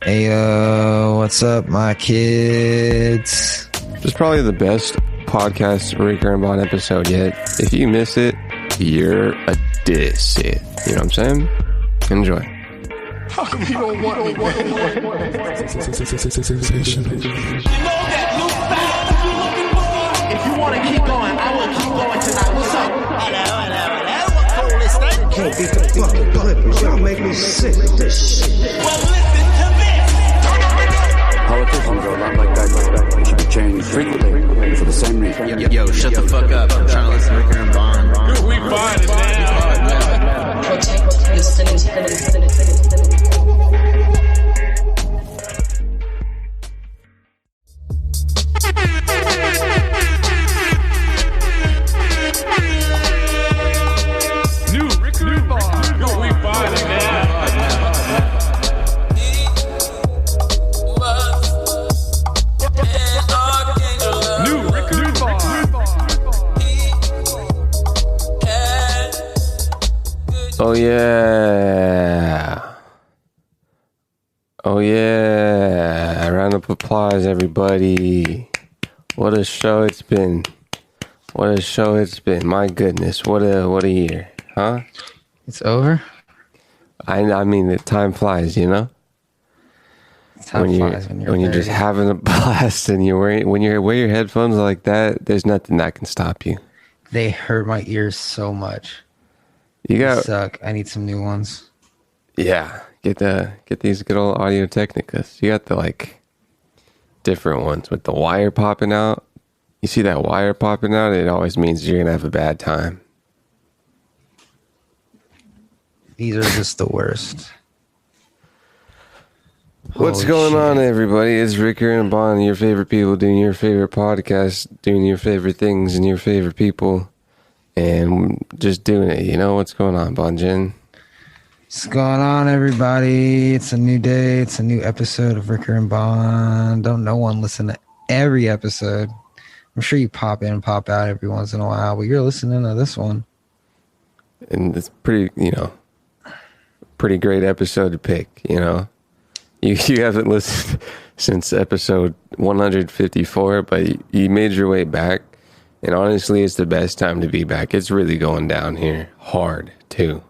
Ayo, what's up, my kids? This is probably the best podcast Rick and Bond episode yet. If you miss it, you're a diss it. You know what I'm saying? Enjoy. How come you don't want me? You know that new style that you're looking for? If you want to keep going, I will keep going tonight. What's up? Hello. What cool is that? Can't beat the fucking Clippers. Y'all make me sick with this shit. Well, listen to this. Politicians are a lot like that. They should be changed frequently for the same reason. Yo, shut the fuck up. I'm trying to listen to Rick and Bond. We find it now. Protect your city. New Rick and Bond. We find it now. New Rick and Bond. Oh yeah. Oh yeah. Round of applause, everybody. What a show it's been. What a show it's been. My goodness. What a year. Huh? It's over? I mean, the time flies, you know? Time flies when you're just having a blast and when you wear your headphones like that, there's nothing that can stop you. They hurt my ears so much. You They got suck. I need some new ones. Yeah, get these good old Audio Technicas. You got the different ones with the wire popping out. You see that wire popping out, it always means you're gonna have a bad time. These are just the worst. What's Holy going shit. on, everybody? It's Ricker and Bond, your favorite people doing your favorite podcast, doing your favorite things and your favorite people, and just doing it. You know what's going on, Bonjin? What's going on, everybody? It's a new day. It's a new episode of Ricker and Bond. Don't no one listen to every episode. I'm sure you pop in, pop out every once in a while, but you're listening to this one. And it's pretty great episode to pick, you know. You haven't listened since episode 154, but you made your way back. And honestly, it's the best time to be back. It's really going down here hard, too.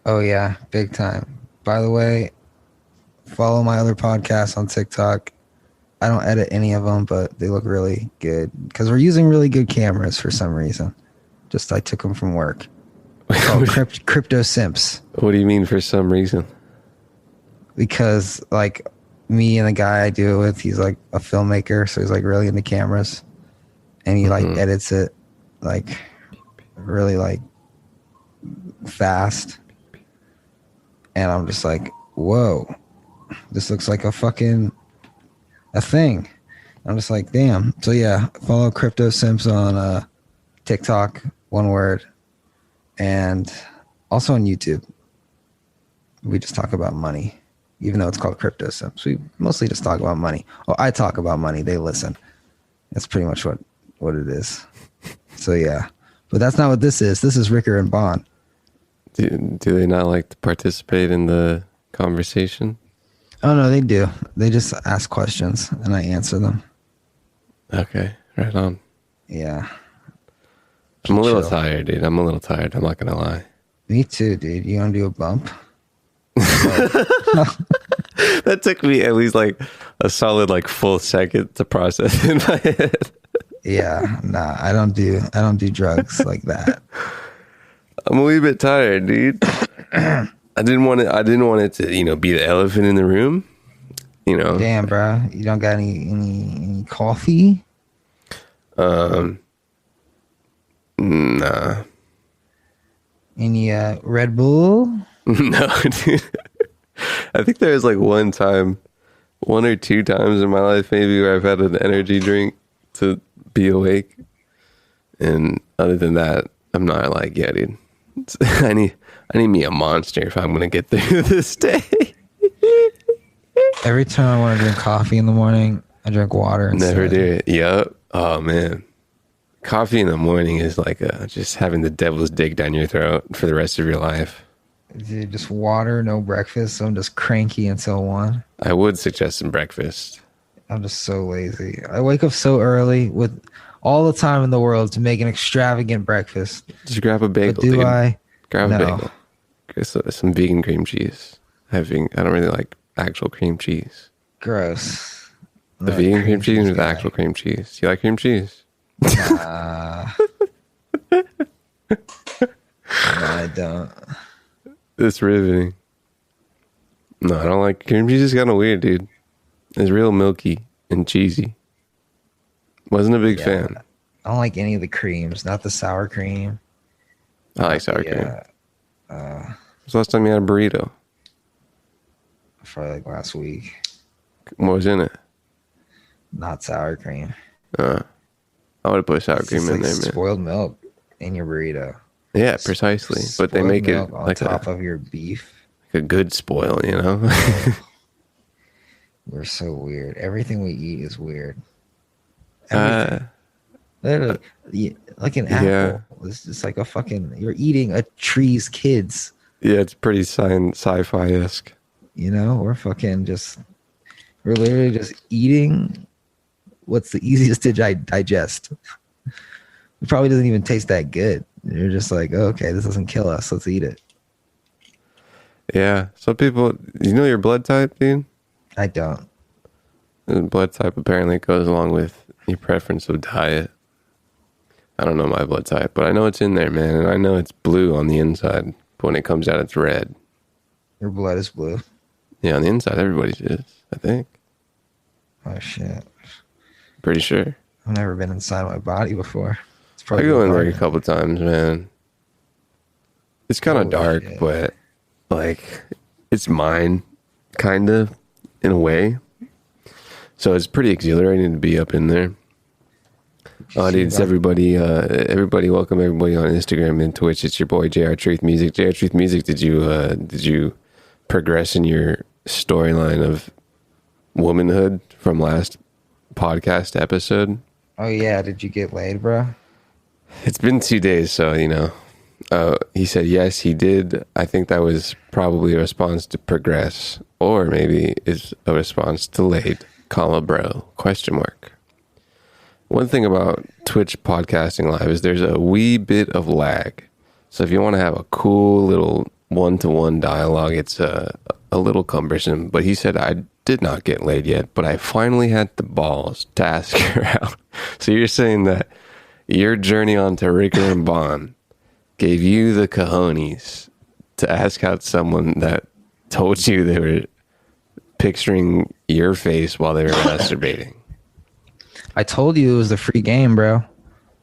Oh, yeah, big time. By the way, follow my other podcasts on TikTok. I don't edit any of them, but they look really good because we're using really good cameras for some reason. Just I took them from work. It's called Crypto Simps. What do you mean for some reason? Because me and the guy I do it with, he's like a filmmaker, so he's like really into cameras, and he edits it really fast, and I'm just like, whoa, this looks like a thing. I'm just like, damn. So yeah, follow Crypto Simps on TikTok, one word, and also on YouTube. We just talk about money. Even though it's called Crypto Simps, we mostly just talk about money. Well, I talk about money. They listen. That's pretty much what it is. So, yeah. But that's not what this is. This is Ricker and Bond. Do they not like to participate in the conversation? Oh, no, they do. They just ask questions, and I answer them. Okay, right on. Yeah. I'm a little Chill. tired, dude. I'm not going to lie. Me too, dude. You want to do a bump? That took me at least a solid full second to process in my head. Yeah, nah, I don't do drugs like that. I'm a wee bit tired, dude. I didn't want it to, be the elephant in the room. Damn, bro. You don't got any coffee? Nah. Any Red Bull? No, dude. I think there was one or two times in my life maybe where I've had an energy drink to be awake. And other than that, I'm not yeah, dude. I need me a monster if I'm going to get through this day. Every time I want to drink coffee in the morning, I drink water instead. Never do it. Yup. Oh, man. Coffee in the morning is just having the devil's dick down your throat for the rest of your life. Dude, just water, no breakfast. I'm just cranky and so on. I would suggest some breakfast. I'm just so lazy. I wake up so early with all the time in the world to make an extravagant breakfast. Just grab a bagel. But do dude. I? Grab No. a bagel. Get some vegan cream cheese. I don't really like actual cream cheese. Gross. I'm The not a vegan cream cheese or the guy. actual cream cheese? Do you like cream cheese? No, I don't. It's riveting. No, I don't like cream cheese. Is kind of weird, dude. It's real milky and cheesy. Wasn't a big fan. I don't like any of the creams, not the sour cream. I like sour cream. Yeah, When's the last time you had a burrito? for like last week. What was in it? Not sour cream. I would have put sour It's cream just in like there, man. spoiled milk in your burrito. Yeah, precisely. But they Spoiled make it milk on like top a of your beef. good spoil, you know? We're so weird. Everything we eat is weird. uh, Literally, like an apple. Yeah. It's just like a fucking. You're eating a tree's kids. yeah, it's pretty sci-fi-esque. You know, we're fucking just. We're literally just eating. What's the easiest to digest? It probably doesn't even taste that good. You're just like, oh, okay, this doesn't kill us. Let's eat it. Yeah. Some people, you know your blood type, dude? I don't. The blood type apparently goes along with your preference of diet. I don't know my blood type, but I know it's in there, man. And I know it's blue on the inside. But when it comes out, it's red. Your blood is blue. Yeah, on the inside, everybody's is, I think. Oh shit! Pretty sure. I've never been inside my body before. It's I probably go in there a harder. couple times, man. It's kind of Holy dark, shit. but like it's mine, kind of, in a way. So it's pretty exhilarating to be up in there. Oh, dude, it's everybody. Welcome everybody on Instagram and Twitch. It's your boy JR Truth Music. JR Truth Music. Did you progress in your storyline of womanhood from last podcast episode? Oh yeah, did you get laid, bro? It's been 2 days, so you know. He said yes, he did. I think that was probably a response to progress, or maybe is a response to late. Comma bro? Question mark. One thing about Twitch podcasting live is there's a wee bit of lag. So if you want to have a cool little one-to-one dialogue, it's a little cumbersome. But he said, I did not get laid yet, but I finally had the balls to ask her out. So you're saying that your journey onto Ricker and Bond gave you the cojones to ask out someone that told you they were picturing your face while they were masturbating. I told you it was the free game, bro.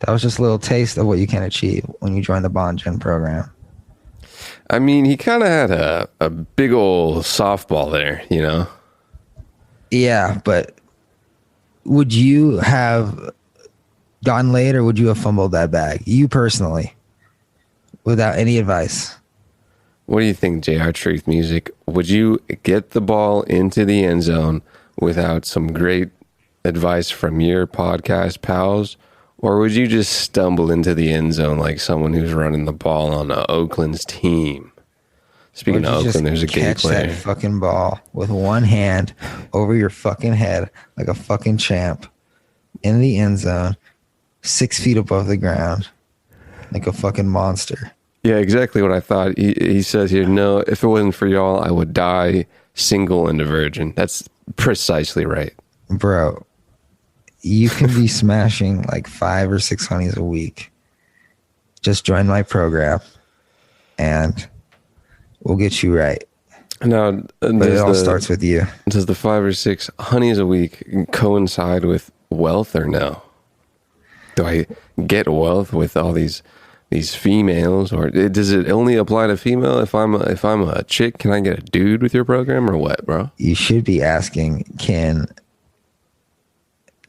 That was just a little taste of what you can achieve when you join the Bond Gen program. I mean, he kind of had a big old softball there, you know? Yeah, but would you have gotten laid or would you have fumbled that bag? You personally, without any advice. What do you think, JR Truth Music? Would you get the ball into the end zone without some great advice from your podcast pals? Or would you just stumble into the end zone like someone who's running the ball on Oakland's team? Speaking Would of you just Oakland, there's a gay catch player. that fucking ball with one hand over your fucking head like a fucking champ in the end zone, 6 feet above the ground, like a fucking monster. Yeah, exactly what I thought. He says here, no, if it wasn't for y'all, I would die single and a virgin. That's precisely right. Bro, you can be smashing like 5 or 6 honeys a week. Just join my program and we'll get you right. Now, But it all starts with you. Does the 5 or 6 honeys a week coincide with wealth or no? Do I get wealth with all these females, or does it only apply to female? If I'm a chick, can I get a dude with your program or what, bro? You should be asking, can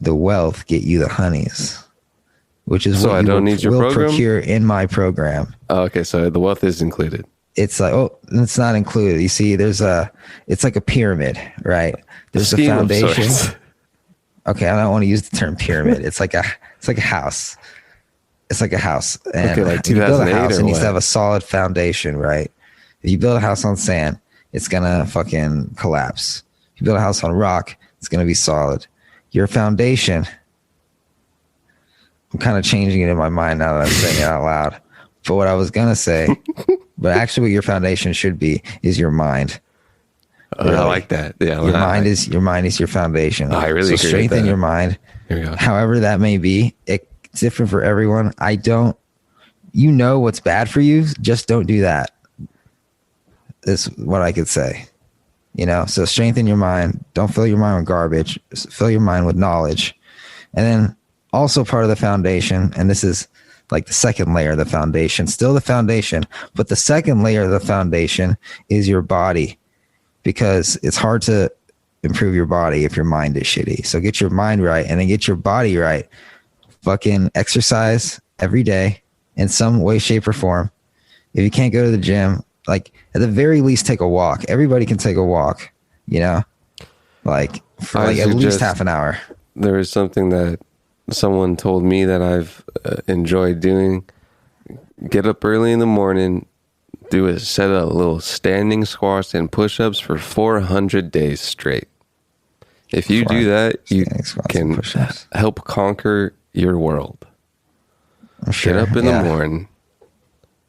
the wealth get you the honeys? Which is So what I you don't need your will program? procure in my program. Oh, okay, so the wealth is included. It's like, oh, it's not included. You see, it's like a pyramid, right? There's a Scheme of foundation. sorts. Okay, I don't want to use the term pyramid. It's like a house. It's like a house. And Okay, like when you build a 2008 house, or it needs what? to have a solid foundation, right? If you build a house on sand, it's gonna fucking collapse. If you build a house on rock, it's gonna be solid. Your foundation, I'm kind of changing it in my mind now that I'm saying it out loud. But what I was gonna say, but actually what your foundation should be is your mind. Really. I like that. Yeah, your mind is your foundation. I really agree strengthen with that. your mind. Here we go. However that may be, it's different for everyone. You know what's bad for you, just don't do that. Is what I could say. You know, so strengthen your mind. Don't fill your mind with garbage. Fill your mind with knowledge. And then also part of the foundation, and this is like the second layer of the foundation, still the foundation, but the second layer of the foundation is your body, because it's hard to improve your body if your mind is shitty. So get your mind right and then get your body right. Fucking exercise every day in some way, shape, or form. If you can't go to the gym, like at the very least, take a walk. Everybody can take a walk, you know, like for like at least half an hour. There is something that someone told me that I've enjoyed doing. Get up early in the morning, do a set of little standing squats and push-ups for 400 days straight. If you do that, you can help conquer your world. Sure, get up in the morning,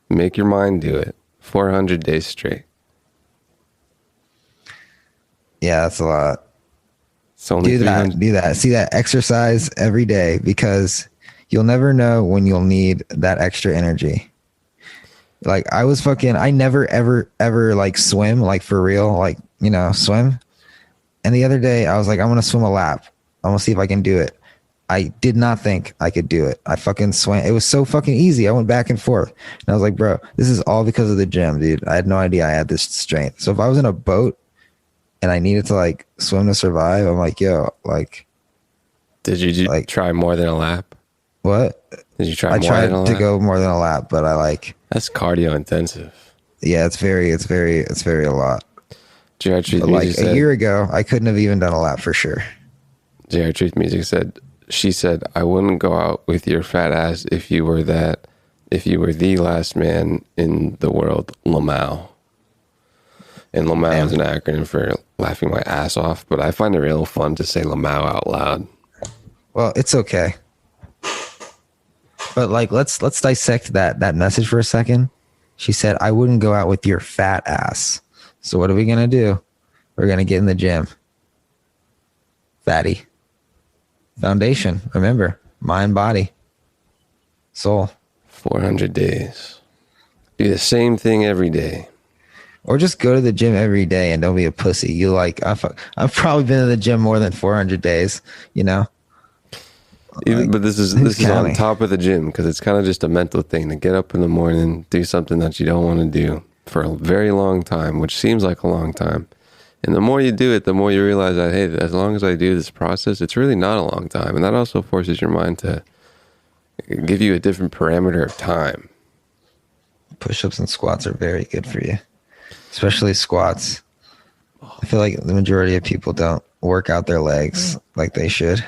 make your mind do it 400 days straight. Yeah, that's a lot. It's only do that. See that, exercise every day, because you'll never know when you'll need that extra energy. Like I never ever like swim, like for real, like, you know, swim. And the other day I was like, I'm going to swim a lap. I'm going to see if I can do it. I did not think I could do it. I fucking swam. It was so fucking easy. I went back and forth. And I was like, bro, this is all because of the gym, dude. I had no idea I had this strength. So if I was in a boat and I needed to like swim to survive, I'm like, yo, like. Did you like try more than a lap? What? Did you try more than a lap? I tried to go more than a lap, but I like. That's cardio intensive. Yeah, it's very a lot. JR Truth Music like said, a year ago, I couldn't have even done a lap for sure. JR Truth Music said, she said, I wouldn't go out with your fat ass if you were the last man in the world, Lamau. And Lamau is an acronym for laughing my ass off, but I find it real fun to say Lamau out loud. Well, it's okay. But like, let's dissect that message for a second. She said, I wouldn't go out with your fat ass. So what are we going to do? We're going to get in the gym. Fatty. Foundation. Remember, mind, body, soul. 400 days. Do the same thing every day. Or just go to the gym every day and don't be a pussy. You like, I've probably been in the gym more than 400 days, you know? Even, but this is on top of the gym, because it's kind of just a mental thing to get up in the morning, do something that you don't want to do for a very long time, which seems like a long time. And the more you do it, the more you realize that, hey, as long as I do this process, it's really not a long time. And that also forces your mind to give you a different parameter of time. Push-ups and squats are very good for you, especially squats. I feel like the majority of people don't work out their legs like they should,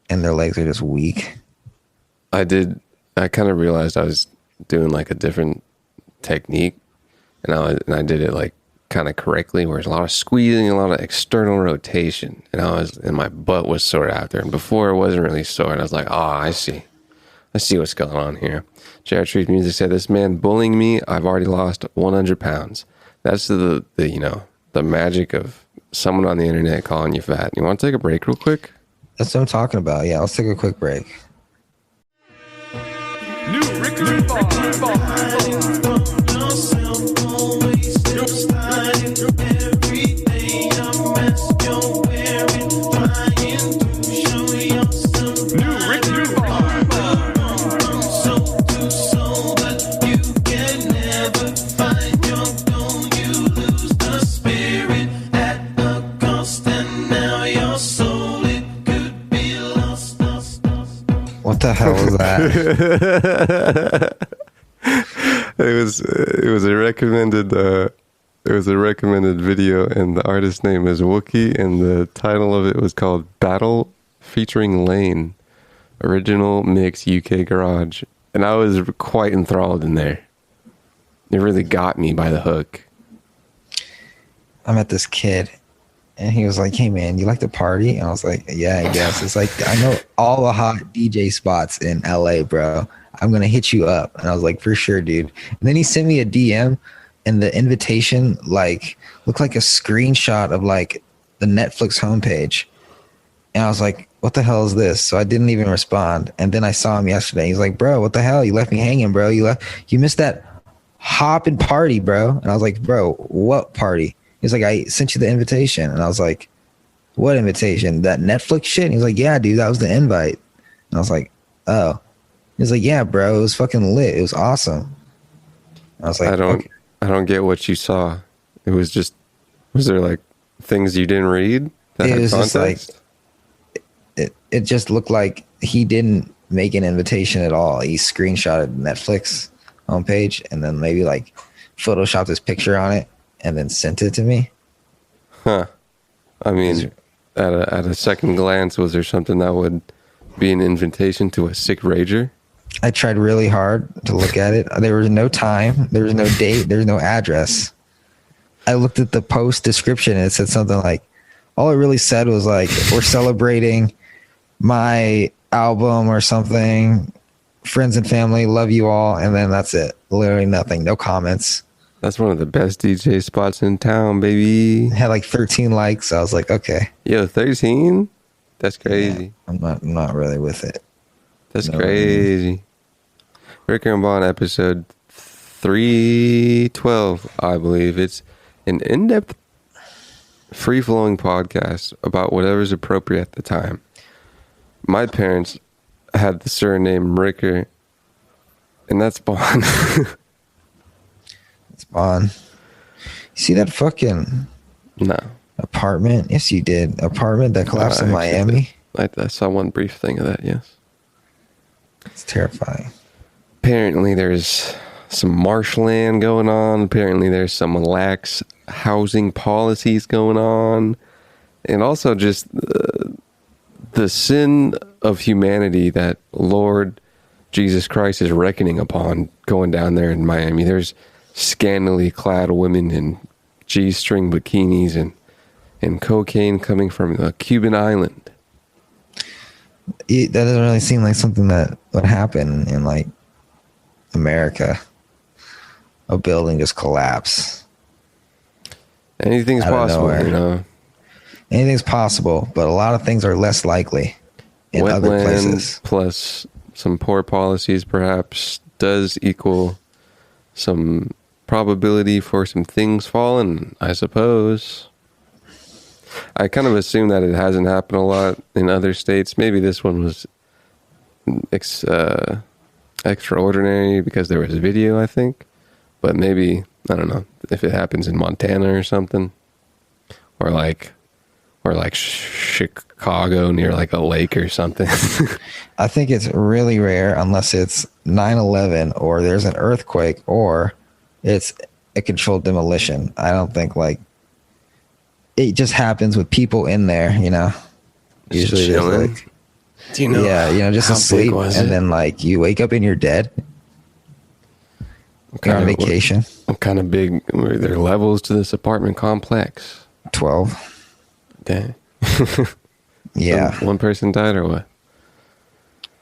and their legs are just weak. I kind of realized I was doing like a different technique, and I did it like kind of correctly, where there's a lot of squeezing, a lot of external rotation, and my butt was sore after. And before it wasn't really sore, and I was like, oh, I see what's going on here. JR Truth Music said, this man bullying me, I've already lost 100 pounds. That's the magic of someone on the internet calling you fat. You want to take a break real quick? That's what I'm talking about. Yeah, let's take a quick break. New Ricker and Bond. What the hell was that? It was a recommended video, and the artist's name is Wookie, and the title of it was called Battle featuring Lane, original mix UK garage, and I was quite enthralled in there. It really got me by the hook. I met this kid, and he was like, "Hey man, you like to party?" And I was like, "Yeah, I guess." It's like, I know all the hot DJ spots in LA, bro. I'm gonna hit you up. And I was like, "For sure, dude." And then he sent me a DM, and the invitation like looked like a screenshot of like the Netflix homepage. And I was like, "What the hell is this?" So I didn't even respond. And then I saw him yesterday. He's like, "Bro, what the hell? You left me hanging, bro. You missed that hop and party, bro." And I was like, "Bro, what party?" He's like, "I sent you the invitation." And I was like, "What invitation? That Netflix shit?" And he's like, "Yeah, dude, that was the invite." And I was like, "Oh." He's like, "Yeah, bro, it was fucking lit. It was awesome." I was like, I don't get what you saw. It was there like things you didn't read that It had was just context? like, it just looked like he didn't make an invitation at all. He screenshotted Netflix homepage and then maybe like photoshopped his picture on it and then sent it to me. Huh. I mean, at a second glance, was there something that would be an invitation to a sick rager? I tried really hard to look at it. There was no time. There was no date. There was no address. I looked at the post description and it said something like, all it really said was like, "We're celebrating my album or something. Friends and family, love you all." And then that's it. Literally nothing. No comments. That's one of the best DJ spots in town, baby. It had like 13 likes. I was like, okay. Yo, 13? That's crazy. Yeah, I'm not really with it. That's No. crazy. Ricker and Bond episode 312, I believe. It's an in-depth, free-flowing podcast about whatever's appropriate at the time. My parents had the surname Ricker, and that's Bond. It's Bond. You see that fucking No. apartment? Yes, you did. Apartment that collapsed in Actually, Miami. I saw one brief thing of that, yes. It's terrifying. Apparently there's some marshland going on. Apparently there's some lax housing policies going on. And also just the sin of humanity that Lord Jesus Christ is reckoning upon going down there in Miami. There's scantily clad women in G-string bikinis and cocaine coming from a Cuban island. That doesn't really seem like something that would happen in like America. A building just collapse. Anything's Out of possible, nowhere. you know. Anything's possible, but a lot of things are less likely in other places. Plus some poor policies perhaps does equal some probability for some things falling, I suppose. I kind of assume that it hasn't happened a lot in other states. Maybe this one was extraordinary because there was a video, I think. But maybe, I don't know, if it happens in Montana or something. Or like Chicago near like a lake or something. I think it's really rare unless it's 9/11 or there's an earthquake or it's a controlled demolition. I don't think like it just happens with people in there, you know. Usually there's chilling. like, Do you know? yeah, you know, just how big asleep was and it? then like you wake up and you're dead. You're on vacation. What kind of big were there levels to this apartment complex? 12. Dang. Yeah. One person died or what?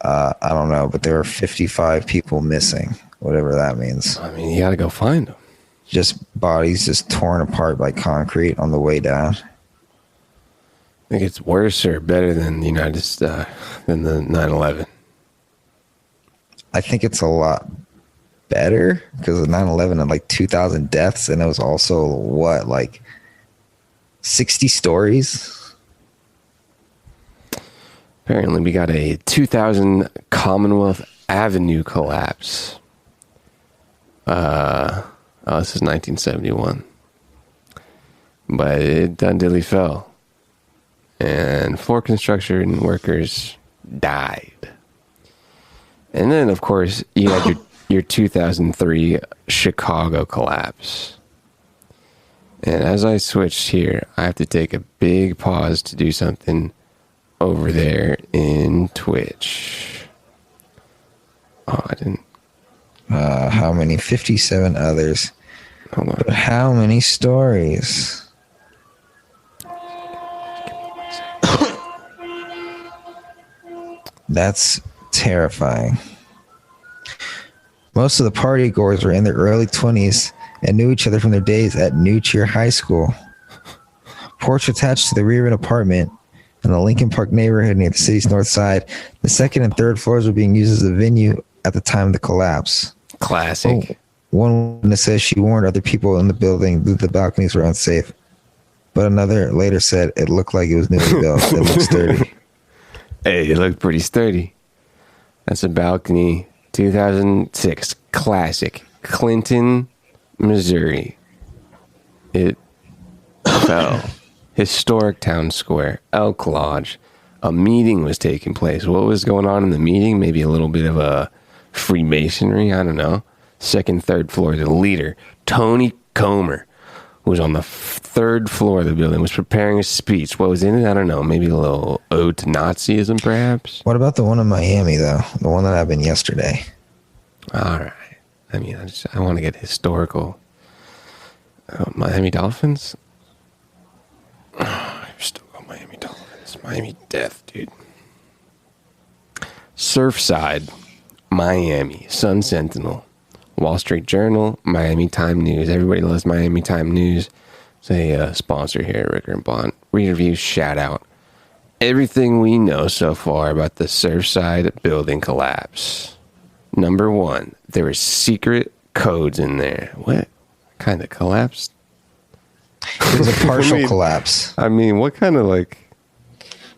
I don't know, but there were 55 people missing, whatever that means. I mean, you gotta go find them. Just bodies just torn apart by concrete on the way down. I think it's worse or better than the than the 9/11. I think it's a lot better because of 9/11 had like 2,000 deaths and it was also what, like 60 stories? Apparently, we got a 2000 Commonwealth Avenue collapse. This is 1971. But it done dilly fell. And 4 construction workers died. And then, of course, you had your 2003 Chicago collapse. And as I switched here, I have to take a big pause to do something over there in Twitch. Oh, I didn't How many? 57 others. Hold on. But how many stories? That's terrifying. Most of the party goers were in their early 20s and knew each other from their days at New Trier High School. Porch attached to the rear of an apartment in the Lincoln Park neighborhood near the city's north side. The second and third floors were being used as a venue at the time of the collapse. Classic. One witness says she warned other people in the building that the balconies were unsafe. But another later said it looked like it was newly built. It looked sturdy. Hey, it looked pretty sturdy. That's a balcony. 2006. Classic. Clinton, Missouri. It fell. Historic town square. Elk Lodge. A meeting was taking place. What was going on in the meeting? Maybe a little bit of a Freemasonry. I don't know. Second, third floor. The leader, Tony Comer, who was on the third floor of the building, was preparing a speech. What was in it? I don't know. Maybe a little ode to Nazism, perhaps? What about the one in Miami, though? The one that happened yesterday? All right. I mean, I want to get historical. Miami Dolphins? Oh, you're still going Miami Dolphins. Miami death, dude. Surfside, Miami, Sun Sentinel, Wall Street Journal, Miami Time News. Everybody loves Miami Time News. It's a sponsor here at Ricker and Bond. Read reviews, shout out. Everything we know so far about the Surfside building collapse. Number one, there were secret codes in there. What kind of collapse? It was a partial collapse. I mean, what kind of like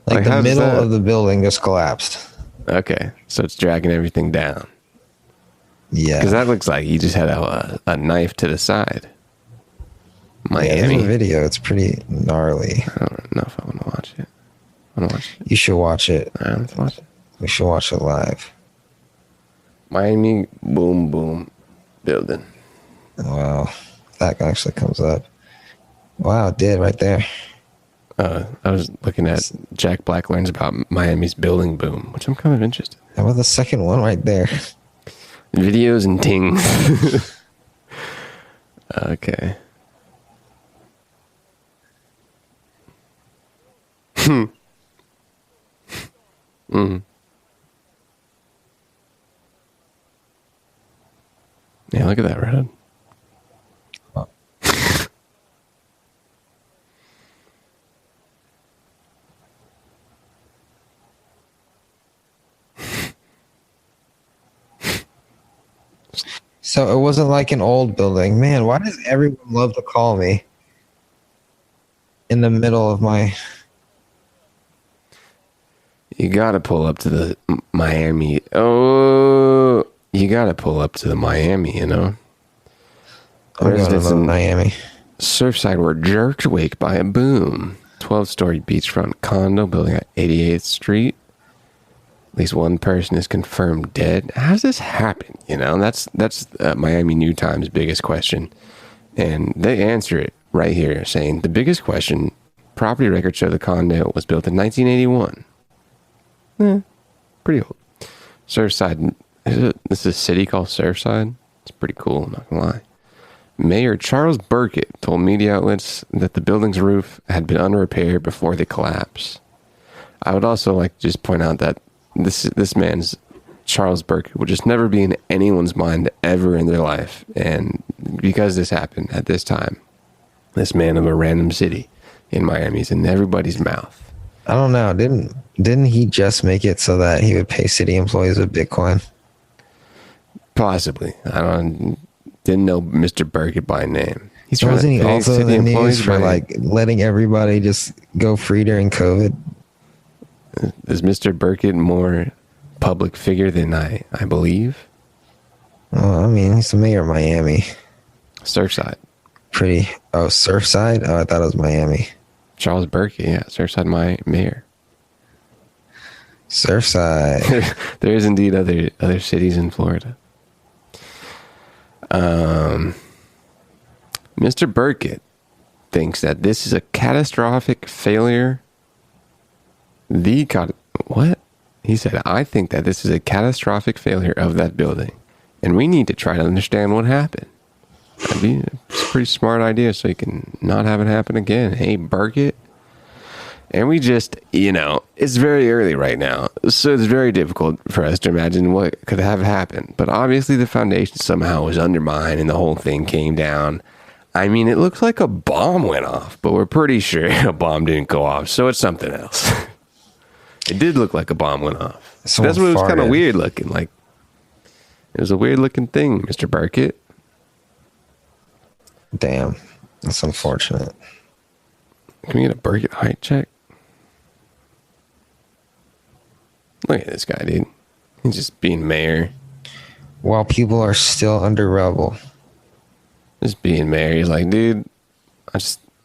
the how does middle that- of the building just collapsed. Okay, so it's dragging everything down. Yeah. Because that looks like you just had a knife to the side. Yeah, Miami. there's a video. It's pretty gnarly. I don't know if I want to watch it. I want to watch it. You should watch it. All right, let's watch it. We should watch it live. Miami Boom Boom building. Wow. That actually comes up. Wow, it did right there. I was looking at Jack Black learns about Miami's building boom, which I'm kind of interested in. How about the second one right there? Videos and tings. Okay. Yeah, look at that redhead. So it wasn't like an old building. Man, why does everyone love to call me in the middle of my... You gotta pull up to the Miami. Oh, you gotta pull up to the Miami, you know? I'm going to Residents love in Miami. Surfside were jerked awake by a boom. 12-story beachfront condo building at 88th Street. At least one person is confirmed dead. How does this happen? You know, that's Miami New Times' biggest question. And they answer it right here, saying the biggest question, property records show the condo was built in 1981. Pretty old. Surfside, this is a city called Surfside. It's pretty cool, I'm not gonna lie. Mayor Charles Burkett told media outlets that the building's roof had been under repair before the collapse. I would also like to just point out that this man's Charles Burkett would just never be in anyone's mind ever in their life. And because this happened at this time, this man of a random city in Miami is in everybody's mouth. I don't know. Didn't he just make it so that he would pay city employees with Bitcoin? Possibly. Didn't know Mr. Burkett by name. He's trying Wasn't to he pay also in city the news employees for by- like letting everybody just go free during COVID? Is Mr. Burkett more public figure than I believe? Well, I mean, he's the mayor of Miami. Surfside. Surfside? Oh, I thought it was Miami. Charles Burkett, yeah. Surfside, my mayor. Surfside. There is indeed other cities in Florida. Mr. Burkett thinks that this is a catastrophic failure. What? He said, I think that this is a catastrophic failure of that building and we need to try to understand what happened. That'd be a pretty smart idea so you can not have it happen again. Hey, Burkett. And we just, it's very early right now, so it's very difficult for us to imagine what could have happened. But obviously the foundation somehow was undermined and the whole thing came down. I mean, it looks like a bomb went off, but we're pretty sure a bomb didn't go off, so it's something else. It did look like a bomb went off. That's what it was kind of weird looking. Like, it was a weird looking thing, Mr. Burkett. Damn. That's unfortunate. Can we get a Burkett height check? Look at this guy, dude. He's just being mayor. While people are still under rubble. Just being mayor. He's like, dude,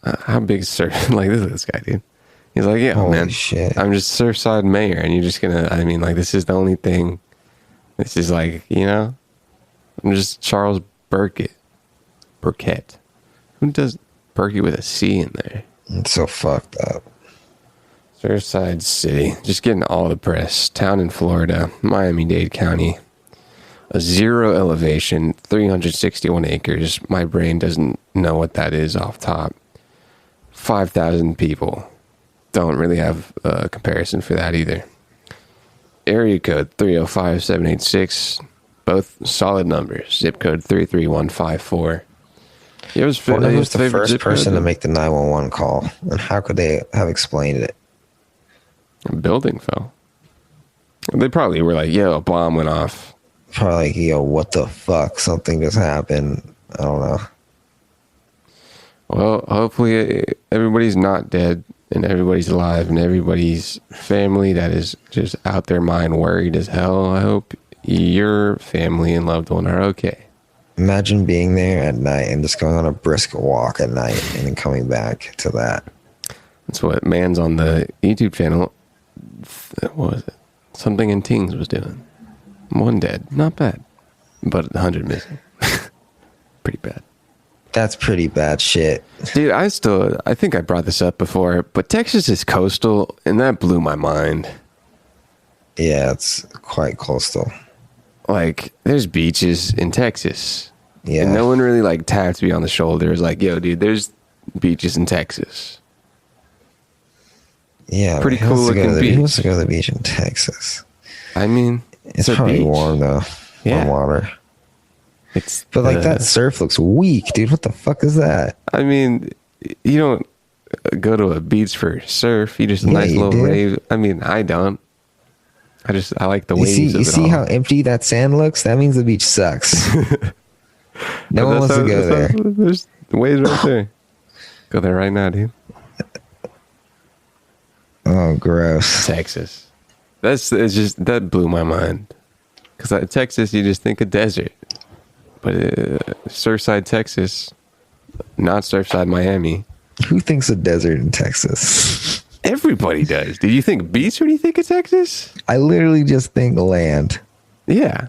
how big is surf? Like, this guy, dude. He's like, yeah, holy man. Shit. I'm just Surfside mayor, and you're just gonna, this is the only thing. This is like, I'm just Charles Burkett. Burkett. Who does Burkett with a C in there? It's so fucked up. Surfside City, just getting all the press. Town in Florida, Miami-Dade County. A 0 elevation, 361 acres. My brain doesn't know what that is off top. 5,000 people. Don't really have a comparison for that either. Area code 305786. Both solid numbers. Zip code 33154. Who's the first person to make the 911 call, and how could they have explained it? A building fell. They probably were like, yo, a bomb went off. Probably like, yo, what the fuck? Something just happened. I don't know. Well, hopefully everybody's not dead and everybody's alive and everybody's family that is just out their mind worried as hell. I hope your family and loved one are okay. Imagine being there at night and just going on a brisk walk at night and then coming back to that. That's what Man's on the YouTube channel. What was it? Something in Tings was doing. 1 dead. Not bad. But 100 missing. Pretty bad. That's pretty bad shit. Dude, I think I brought this up before, but Texas is coastal, and that blew my mind. Yeah, it's quite coastal. Like, there's beaches in Texas. Yeah. And no one really, like, taps me on the shoulder. It's like, yo, dude, there's beaches in Texas. Yeah. Pretty cool looking beach. Who wants to go to the beach in Texas? I mean, it's probably beach. warm, though. Yeah. Warm water. But like that surf looks weak, dude. What the fuck is that? I mean, you don't go to a beach for surf. You just nice little wave. I mean, I don't. I like the waves. You see how empty that sand looks? That means the beach sucks. No one wants to go there. There's waves right there. Go there right now, dude. Oh, gross. Texas. That blew my mind. Because Texas, you just think of desert. But Surfside, Texas, not Surfside, Miami. Who thinks of desert in Texas? Everybody does. Do you think beach or do you think of Texas? I literally just think land. Yeah.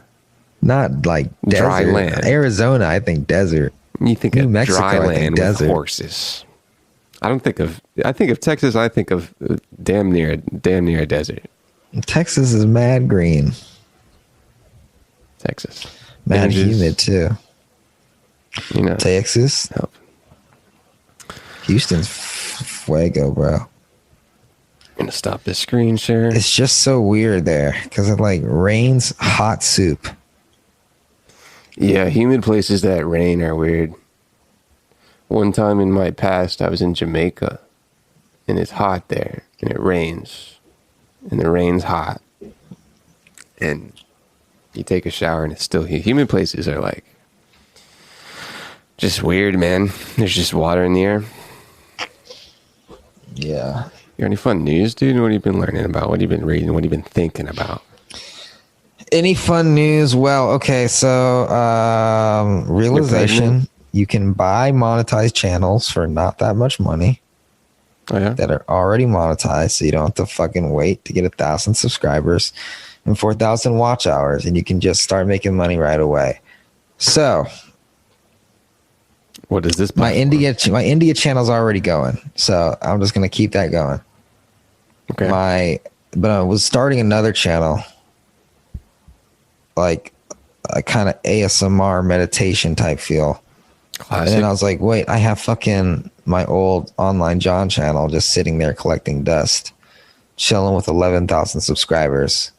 Not like desert. Dry land. Arizona, I think desert. You think New of Mexico, dry land with desert. horses. I think of Texas, I think of damn near a desert. Texas is mad green. Texas. Mad humid too. You know. Texas. Help. Houston's fuego, bro. I'm gonna stop this screen share. It's just so weird there because it like rains hot soup. Yeah, humid places that rain are weird. One time in my past, I was in Jamaica, and it's hot there, and it rains, and the rain's hot, and you take a shower, and it's still humid places are like just weird, man. There's just water in the air. Yeah. You got any fun news, dude? What have you been learning about? What have you been reading? What have you been thinking about? Any fun news? Well, okay, so realization, you can buy monetized channels for not that much money. Oh, yeah? That are already monetized, so you don't have to fucking wait to get 1,000 subscribers and 4,000 watch hours, and you can just start making money right away. So, what is this? My India channel's already going, so I'm just gonna keep that going. Okay. But I was starting another channel like a kind of ASMR meditation type feel. Classic. And then I was like, wait, I have fucking my old Online John channel just sitting there collecting dust, chilling with 11,000 subscribers.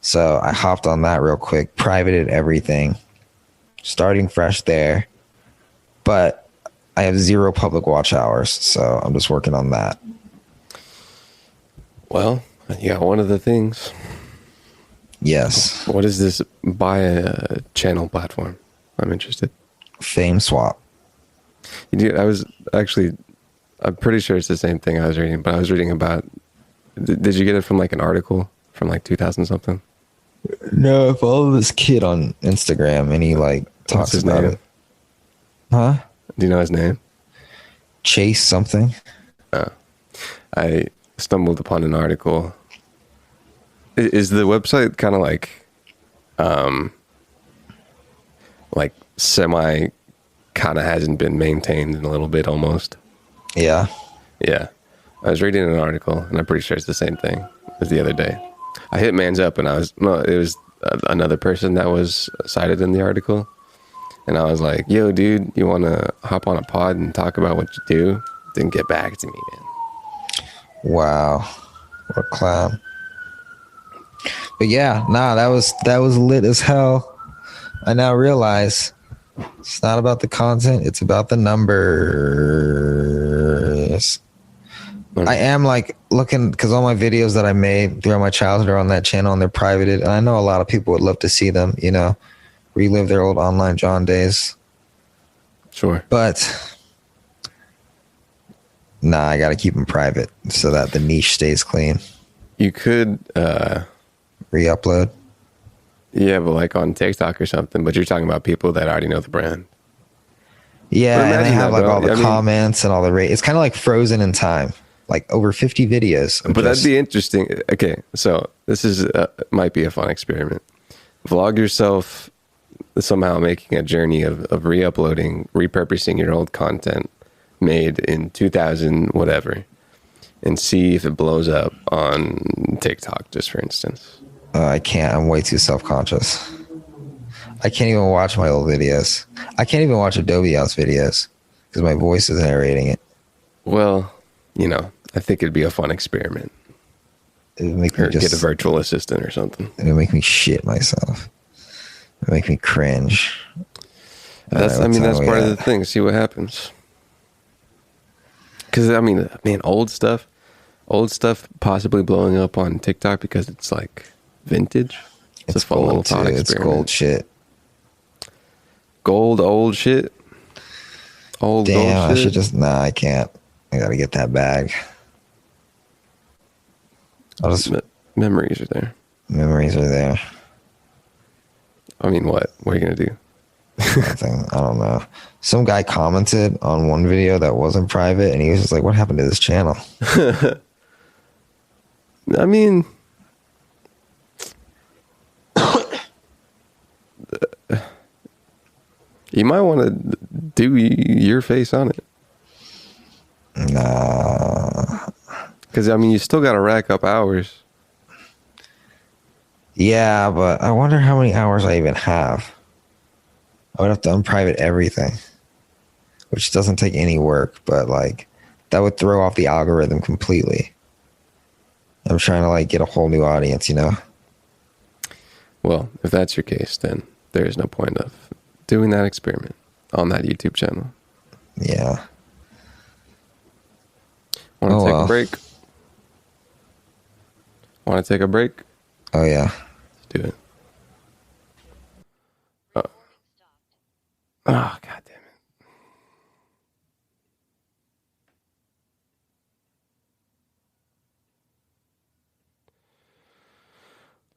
So I hopped on that real quick, privated everything, starting fresh there. But I have 0 public watch hours, so I'm just working on that. Well, you got one of the things. Yes. What is this? Buy a channel platform. I'm interested. Fame swap. Dude, I'm pretty sure it's the same thing I was reading, but I was reading about, did you get it from like an article from like 2000 something? No, I follow this kid on Instagram and he like talks his about name? it. Huh? Do you know his name? Chase something. I stumbled upon an article. Is the website kind of like semi kind of hasn't been maintained in a little bit almost? Yeah. Yeah. I was reading an article and I'm pretty sure it's the same thing as the other day. I hit Mans up and it was another person that was cited in the article. And I was like, yo, dude, you want to hop on a pod and talk about what you do? Didn't get back to me, man. Wow. What a clown. But yeah, nah, that was lit as hell. I now realize it's not about the content, it's about the numbers. I am like looking, because all my videos that I made throughout my childhood are on that channel and they're privated. And I know a lot of people would love to see them, you know, relive their old Online John days. Sure. But nah, I got to keep them private so that the niche stays clean. You could, Re-upload. yeah, but like on TikTok or something, but you're talking about people that already know the brand. Yeah, But and they imagine have that, like bro. all the I mean- comments and all the rate. It's kind of like frozen in time, like over 50 videos. But that'd be interesting. Okay, so this is might be a fun experiment. Vlog yourself somehow making a journey of re-uploading, repurposing your old content made in 2000 whatever, and see if it blows up on TikTok, just for instance. I can't. I'm way too self-conscious. I can't even watch my old videos. I can't even watch Adobe House videos because my voice is narrating it. Well, you know, I think it'd be a fun experiment. It would make me Or get a virtual assistant or something. It would make me shit myself. It would make me cringe. That's All right, that's what part time of we the thing. See what happens. Because I mean, old stuff possibly blowing up on TikTok because it's like vintage. It's a fun little gold too. thought It's experiment. gold shit. Old shit. Old Damn, gold I shit. should just. Nah, I can't. I gotta get that bag. I'll just. Memories are there. Memories are there. I mean, what? What are you gonna do? Nothing. I don't know. Some guy commented on one video that wasn't private, and he was just like, "What happened to this channel?" I mean, you might want to do your face on it. Nah. Because, I mean, you still got to rack up hours. Yeah, but I wonder how many hours I even have. I would have to unprivate everything, which doesn't take any work, but like that would throw off the algorithm completely. I'm trying to like get a whole new audience, you know? Well, if that's your case, then there is no point of doing that experiment on that YouTube channel. Yeah. Want to Oh, take well. a break? Want to take a break? Oh, yeah. Let's do it. Oh, God damn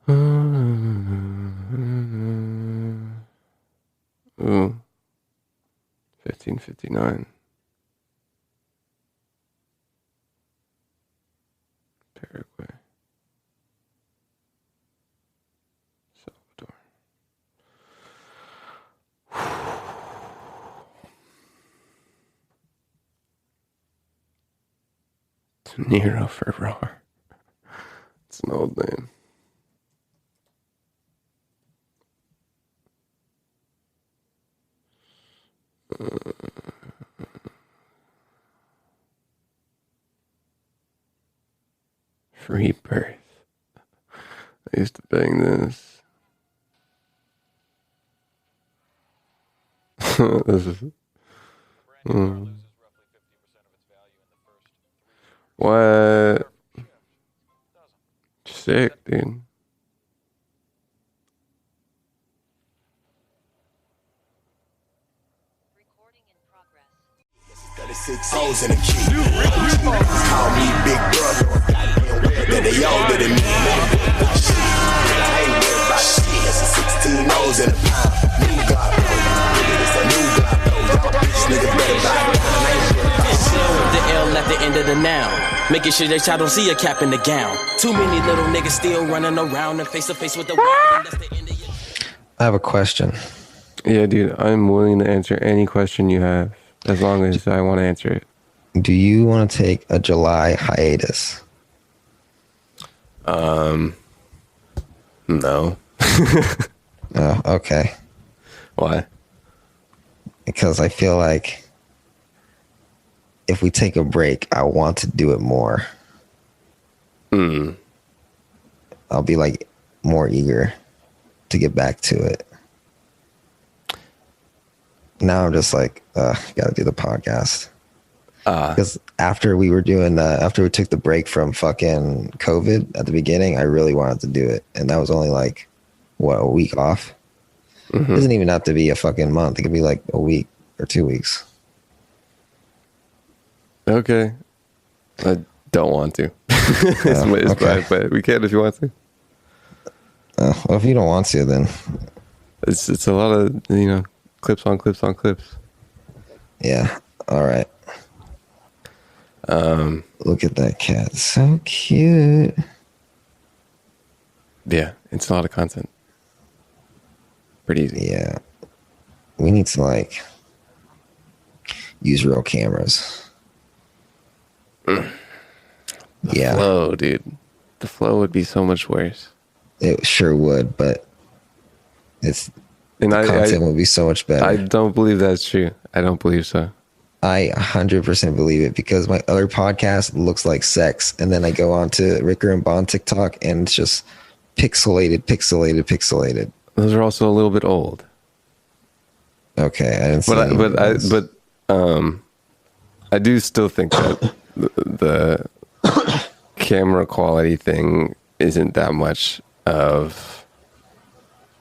it. Ooh. 1559. Paraguay. Salvador. De Niro Ferrar. It's an old name. Free birth. I used to bang this. This is. What? Sick, dude. 36 O's in a key. Call me Big Brother. That they older than me. I ain't worried about shit. 16 O's in a pound. New God, it's a new God. Bitch, nigga better buy. The L at the end of the noun. Making sure that y'all don't see a cap in the gown. Too many little niggas still running around and face to face with the world. And that's the end of your... I have a question. Yeah, dude, I'm willing to answer any question you have as long as I want to answer it. Do you want to take a July hiatus? No. Oh, okay. Why? Because I feel like if we take a break, I want to do it more. I'll be like more eager to get back to it. Now I'm just like, gotta do the podcast. Because after we took the break from fucking COVID at the beginning, I really wanted to do it. And that was only like, a week off? It doesn't even have to be a fucking month. It could be like a week or 2 weeks. Okay. I don't want to. It's okay. fine, but we can if you want to. Well, if you don't want to, then... It's a lot of, clips on clips on clips. Yeah. All right. Look at that cat. So cute. Yeah, it's a lot of content. Pretty easy. Yeah. We need to use real cameras. Yeah. Flow, dude. The flow would be so much worse. It sure would, but content would be so much better. I don't believe that's true. I don't believe so. I 100% believe it because my other podcast looks like sex. And then I go on to Ricker and Bond TikTok and it's just pixelated. Those are also a little bit old. Okay. I didn't see I do still think that the camera quality thing isn't that much of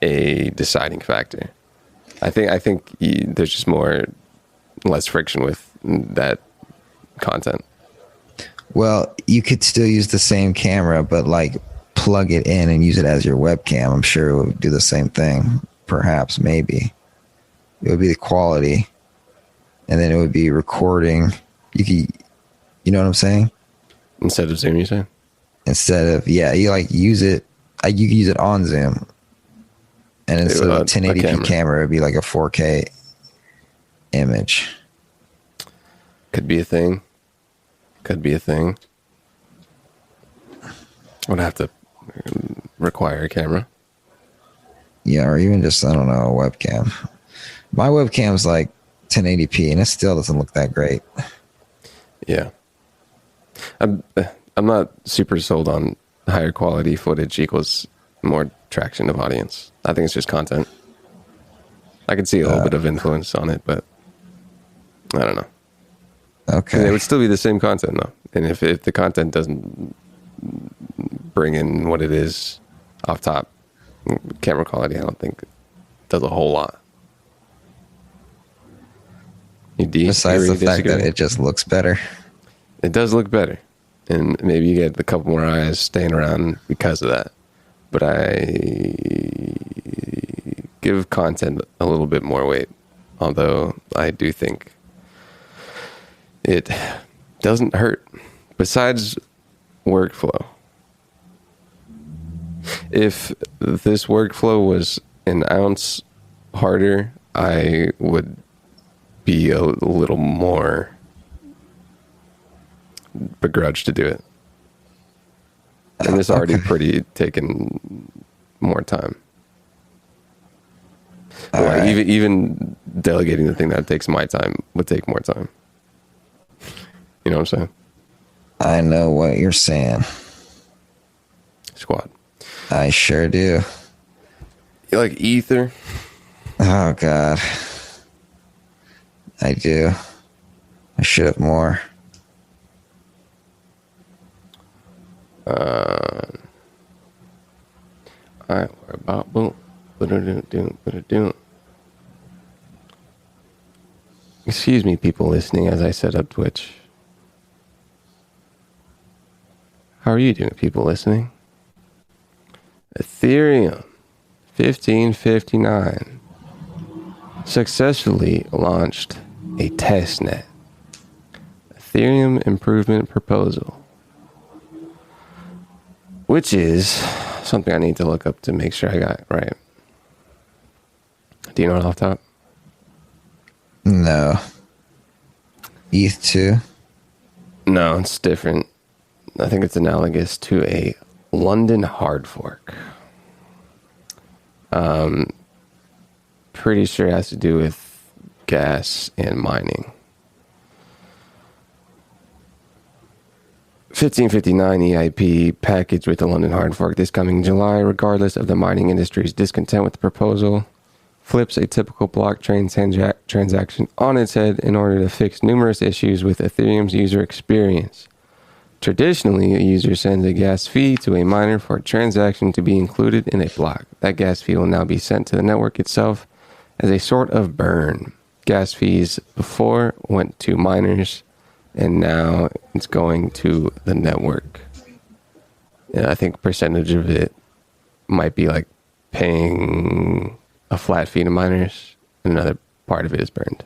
a deciding factor. I think there's just less friction with that content. Well, you could still use the same camera, but plug it in and use it as your webcam. I'm sure it would do the same thing. Perhaps, maybe. It would be the quality. And then it would be recording. You know what I'm saying? Instead of Zoom, you say? Instead of, you use it. You can use it on Zoom. And instead of a 1080p camera, it would be like a 4K image. Could be a thing. Would have to require a camera. Yeah, or even just, I don't know, a webcam. My webcam's 1080p and it still doesn't look that great. Yeah. I'm not super sold on higher quality footage equals more traction of audience. I think it's just content. I could see a little bit of influence on it, but I don't know. Okay. It would still be the same content though. And if the content doesn't bring in what it is off top, camera quality, I don't think does a whole lot. Besides the fact that it just looks better. It does look better. And maybe you get a couple more eyes staying around because of that. But I give content a little bit more weight. Although I do think it doesn't hurt. Besides workflow. If this workflow was an ounce harder, I would be a little more begrudged to do it. And it's already pretty taken more time. Even delegating the thing that takes my time would take more time. You know what I'm saying? I know what you're saying. Squad. I sure do. You like Ether? Oh, God. I do. I should have more. Alright, we're about boom. Ba-da-doo-doo. Excuse me, people listening, as I set up Twitch. How are you doing, people listening? Ethereum 1559 successfully launched a testnet. Ethereum improvement proposal, which is something I need to look up to make sure I got it right. Do you know it off the top? No. ETH 2? No, it's different. I think it's analogous to a London hard fork. Pretty sure it has to do with gas and mining. 1559 EIP package with the London hard fork this coming July, regardless of the mining industry's discontent with the proposal, flips a typical blockchain transaction on its head in order to fix numerous issues with Ethereum's user experience. Traditionally, a user sends a gas fee to a miner for a transaction to be included in a block. That gas fee will now be sent to the network itself as a sort of burn. Gas fees before went to miners, and now it's going to the network. And I think percentage of it might be like paying a flat fee to miners, and another part of it is burned.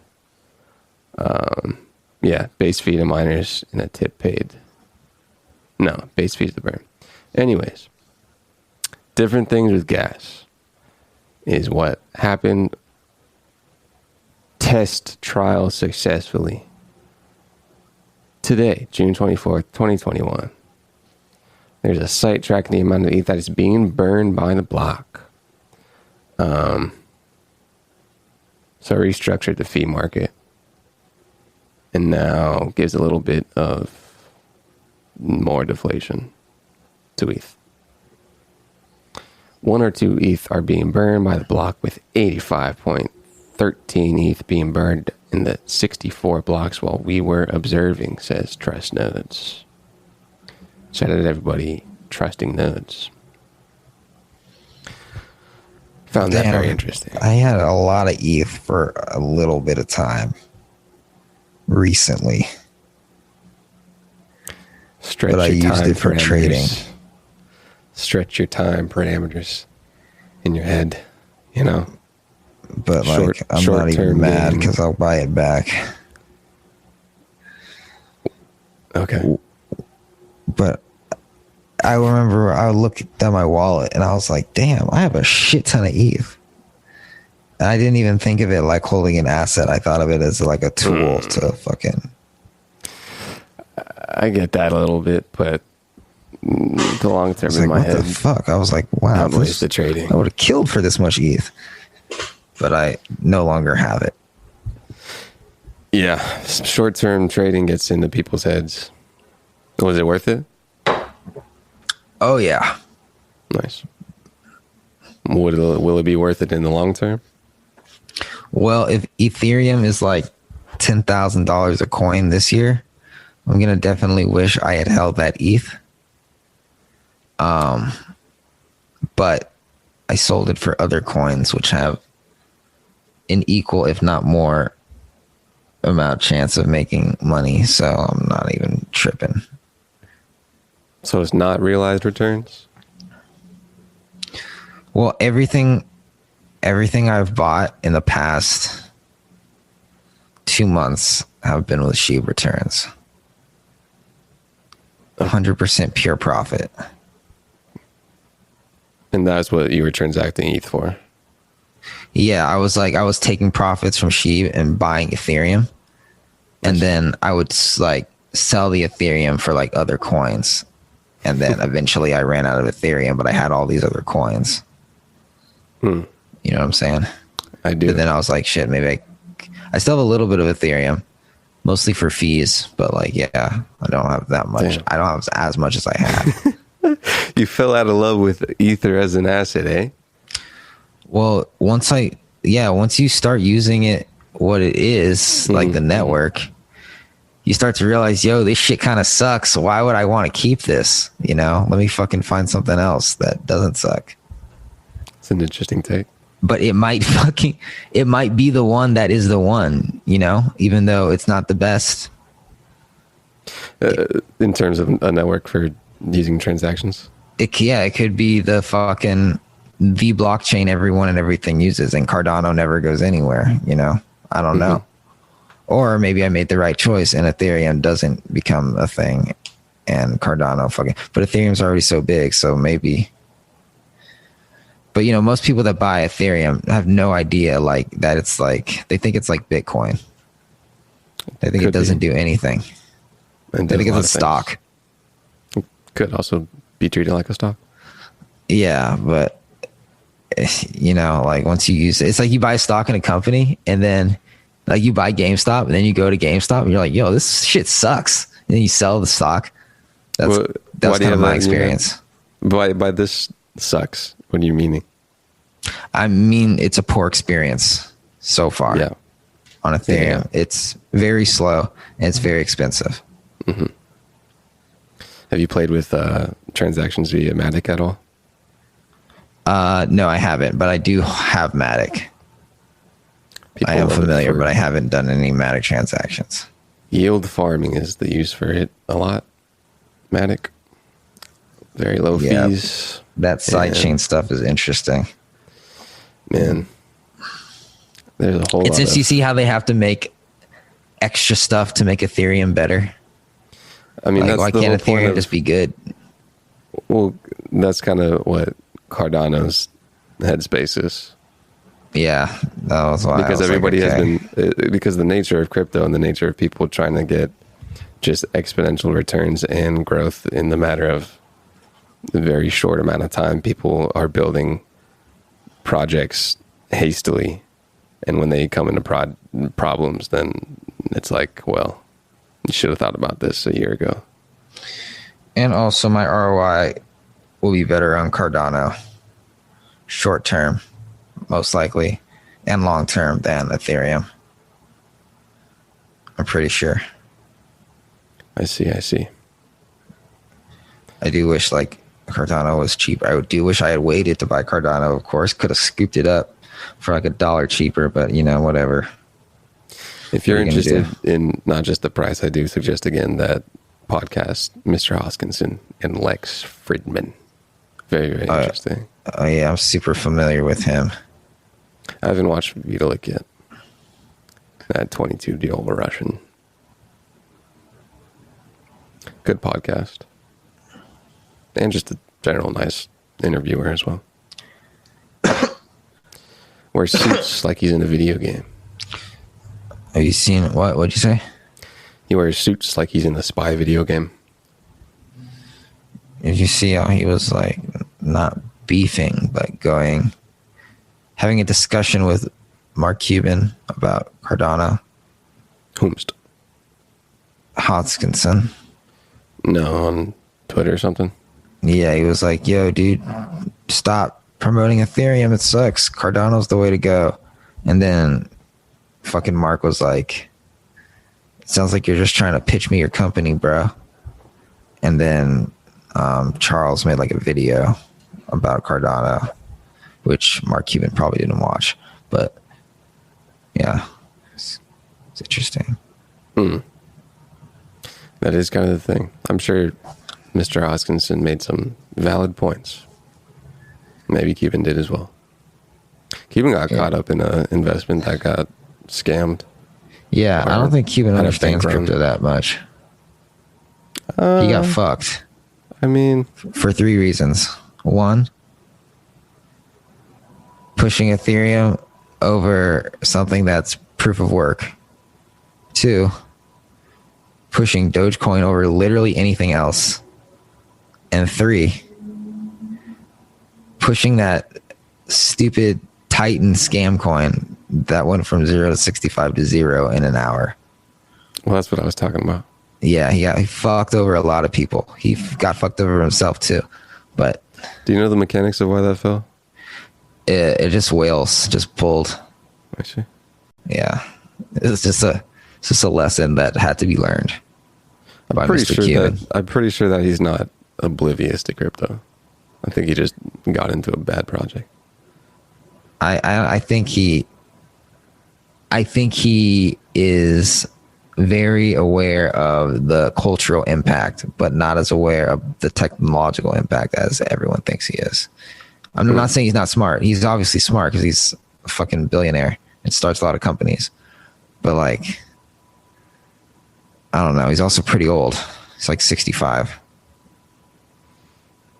Yeah, base fee to miners and a tip paid. No, base fees to burn. Anyways, different things with gas is what happened. Test trial successfully. Today, June 24th, 2021. There's a site tracking the amount of ETH that is being burned by the block. So restructured the fee market. And now gives a little bit of more deflation to ETH. 1 or 2 ETH are being burned by the block, with 85.13 ETH being burned in the 64 blocks while we were observing, says Trust Nodes. Shout out to everybody trusting nodes. Found that very interesting. I had a lot of ETH for a little bit of time recently. Stretch but I your used time it for parameters. trading. Stretch your time parameters in your head, you know. But like, I'm not even mad because I'll buy it back. Okay. But I remember I looked at my wallet and I was like, damn, I have a shit ton of ETH. And I didn't even think of it like holding an asset. I thought of it as like a tool to fucking... I get that a little bit, but the long term in my head. What the fuck? I was like, wow, outweighs the trading. I would have killed for this much ETH. But I no longer have it. Yeah, short-term trading gets into people's heads. Was it worth it? Oh, yeah. Nice. Will it be worth it in the long term? Well, if Ethereum is like $10,000 a coin this year, I'm going to definitely wish I had held that ETH. But I sold it for other coins, which have an equal, if not more, amount chance of making money. So I'm not even tripping. So it's not realized returns? Well, everything I've bought in the past 2 months have been with SHIB returns. 100% pure profit. And that's what you were transacting ETH for? Yeah, I was taking profits from SHIB and buying Ethereum. And then I would like sell the Ethereum for like other coins. And then eventually I ran out of Ethereum, but I had all these other coins. You know what I'm saying? I do. But then I was like, shit, maybe I I still have a little bit of Ethereum, mostly for fees, but like, yeah, I don't have that much. Damn. I don't have as much as I had. You fell out of love with Ether as an asset, eh? Well, once you start using it, what it is, like the network, you start to realize, yo, this shit kind of sucks. Why would I want to keep this? You know, let me fucking find something else that doesn't suck. It's an interesting take. But it might be the one that is the one, you know, even though it's not the best. In terms of a network for using transactions? It could be the blockchain everyone and everything uses, and Cardano never goes anywhere, you know? I don't know. Or maybe I made the right choice and Ethereum doesn't become a thing and Cardano but Ethereum's already so big, so maybe. But, you know, most people that buy Ethereum have no idea, like, that it's like, they think it's like Bitcoin. They think it doesn't do anything. And they think it's a stock. It could also be treated like a stock. Yeah, but, you know, like, once you use it, it's like you buy stock in a company, and then, like, you buy GameStop, and then you go to GameStop, and you're like, yo, this shit sucks. And then you sell the stock. That's kind of my experience. By this sucks. What are you meaning? I mean, it's a poor experience so far. Yeah. On Ethereum, it's very slow and it's very expensive. Mm-hmm. Have you played with transactions via Matic at all? No, I haven't, but I do have Matic. I am familiar, but I haven't done any Matic transactions. Yield farming is the use for it a lot. Matic. Very low fees. That sidechain stuff is interesting. Man. There's a whole lot It's just, you see how they have to make extra stuff to make Ethereum better? I mean, like, that's why the can't whole Ethereum point just be good? Well, that's kind of what Cardano's headspace is. Yeah, that was why. Because everybody has been, because the nature of crypto and the nature of people trying to get just exponential returns and growth in the matter of a very short amount of time, people are building projects hastily. And when they come into problems, then it's like, well, you should have thought about this a year ago. And also my ROI will be better on Cardano. Short term, most likely, and long term than Ethereum. I'm pretty sure. I see. I do wish, like, Cardano was cheap. I do wish I had waited to buy Cardano, of course. Could have scooped it up for like $1 cheaper, but, you know, whatever. If you're interested in not just the price, I do suggest again that podcast, Mr. Hoskinson and Lex Fridman. Very, very interesting. Oh, yeah, I'm super familiar with him. I haven't watched Vitalik yet. That 22 deal over Russian. Good podcast. And just a general nice interviewer as well. Wears suits like he's in a video game. Have you seen what? What'd you say? He wears suits like he's in a spy video game. Did you see how he was like not beefing, but having a discussion with Mark Cuban about Cardano? Whomst? Hoskinson. No, on Twitter or something. Yeah, he was like, yo, dude, stop promoting Ethereum. It sucks. Cardano's the way to go. And then fucking Mark was like, it sounds like you're just trying to pitch me your company, bro. And then Charles made like a video about Cardano, which Mark Cuban probably didn't watch. But yeah, it's interesting. That is kind of the thing. I'm sure Mr. Hoskinson made some valid points. Maybe Cuban did as well. Cuban got caught up in an investment that got scammed. Yeah, I don't think Cuban understands crypto that much. He got fucked. I mean, for 3 reasons. 1, pushing Ethereum over something that's proof of work. 2, pushing Dogecoin over literally anything else. And 3, pushing that stupid Titan scam coin that went from 0 to 65 to 0 in an hour. Well, that's what I was talking about. Yeah, he fucked over a lot of people. He got fucked over himself too. But do you know the mechanics of why that fell? It just whales just pulled. I see. Yeah, it's just a lesson that had to be learned. I'm pretty sure that he's not oblivious to crypto. I think he just got into a bad project. I think he is very aware of the cultural impact, but not as aware of the technological impact as everyone thinks he is. I'm not saying he's not smart. He's obviously smart because he's a fucking billionaire and starts a lot of companies. But like, I don't know. He's also pretty old. He's like 65.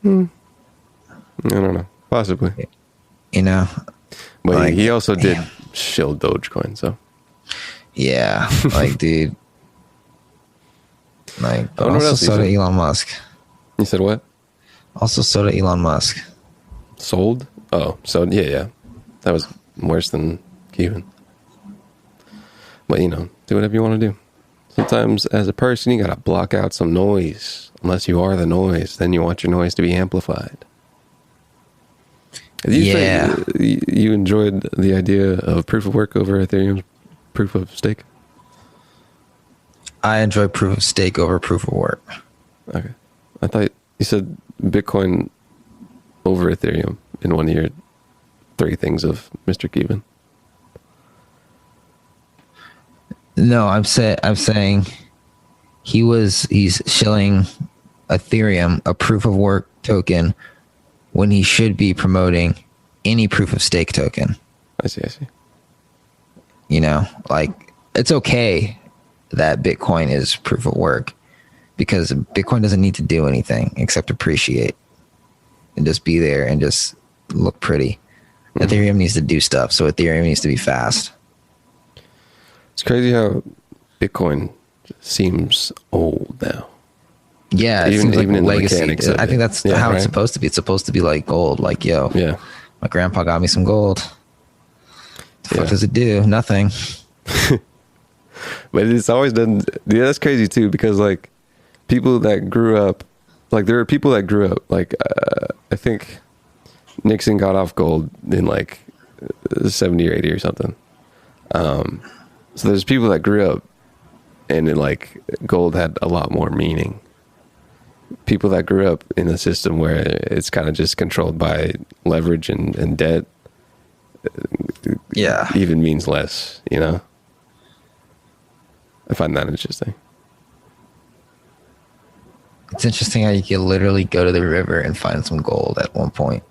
I don't know. Possibly. You know? But like, he also did shill Dogecoin, so. Yeah. Like, dude. Like, but also so did Elon Musk. You said what? Also so did Elon Musk. Sold? Oh, so yeah. That was worse than Cuban. But, you know, do whatever you want to do. Sometimes as a person, you got to block out some noise. Unless you are the noise, then you want your noise to be amplified. Do you think you enjoyed the idea of proof of work over Ethereum's proof of stake? I enjoy proof of stake over proof of work. Okay. I thought you said Bitcoin over Ethereum in one of your 3 things of Mr. Cuban. No, I'm saying he's shilling Ethereum, a proof of work token, when he should be promoting any proof of stake token. I see. You know, like, it's okay that Bitcoin is proof of work because Bitcoin doesn't need to do anything except appreciate and just be there and just look pretty. Ethereum needs to do stuff, so Ethereum needs to be fast. It's crazy how Bitcoin seems old now. Yeah, it seems like even in legacy. the I think that's how it's supposed to be. It's supposed to be like gold. Like, yo, my grandpa got me some gold. What the fuck does it do? Nothing. But it's always done. Yeah, that's crazy too, because like people that grew up, like there are people that grew up, like I think Nixon got off gold in like 70 or 80 or something. So there's people that grew up and it, like, gold had a lot more meaning. People that grew up in a system where it's kind of just controlled by leverage and debt, even means less, you know? I find that interesting. It's interesting how you can literally go to the river and find some gold at one point.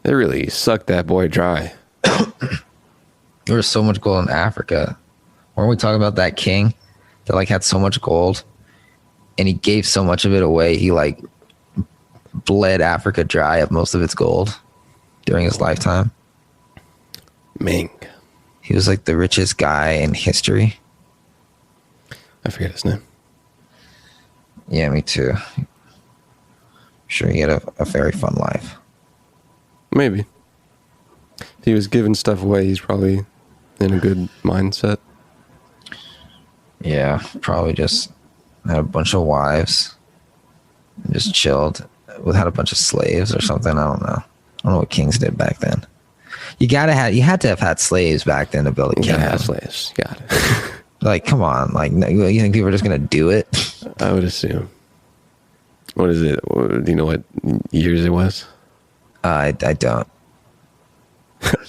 They really sucked that boy dry. There was so much gold in Africa. Weren't we talking about that king that like had so much gold and he gave so much of it away? He like bled Africa dry of most of its gold during his lifetime. Ming. He was like the richest guy in history. I forget his name. Yeah, me too. Sure, he had a very fun life. Maybe. If he was giving stuff away, he's probably in a good mindset. Yeah, probably just had a bunch of wives and just chilled. Had a bunch of slaves or something. I don't know. I don't know what kings did back then. You had to have had slaves back then to build a kingdom. Yeah, slaves. Got it. Like, come on. Like, you think people are just gonna do it? I would assume. What is it? Do you know what years it was? I don't.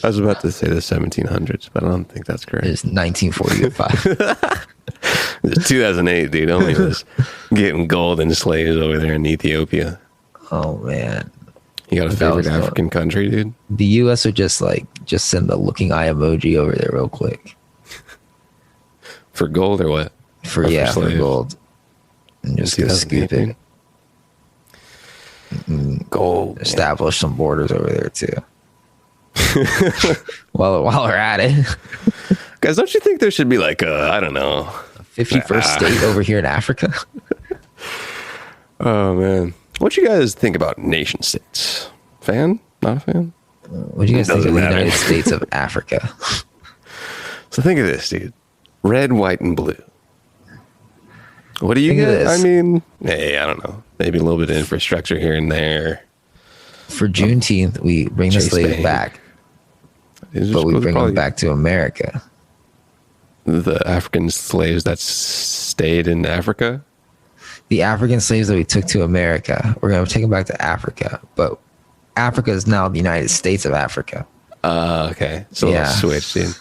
I was about to say the 1700s, but I don't think that's correct. It's 1945. It's 2008, dude. Only was getting gold and slaves over there in Ethiopia. Oh man. You got a favorite African country, dude? The U.S. would just send a looking eye emoji over there real quick. For gold or what? For gold. And just go scoop it. Gold. Establish some borders over there too. while we're at it. Guys, don't you think there should be like I don't know, 51st state over here in Africa? Oh man. What you guys think about nation states? Fan? Not a fan? What do you guys think of the United States of Africa? So think of this, dude. Red, white, and blue. What do you Think of get? this. I mean, hey, I don't know. Maybe a little bit of infrastructure here and there. For Juneteenth, we bring the Chase slaves Bank. back, It's but we just bring probably them back to America. The African slaves that stayed in Africa. The African slaves that we took to America, we're going to take them back to Africa, but Africa is now the United States of Africa. Okay. So Yeah. let's switch, dude.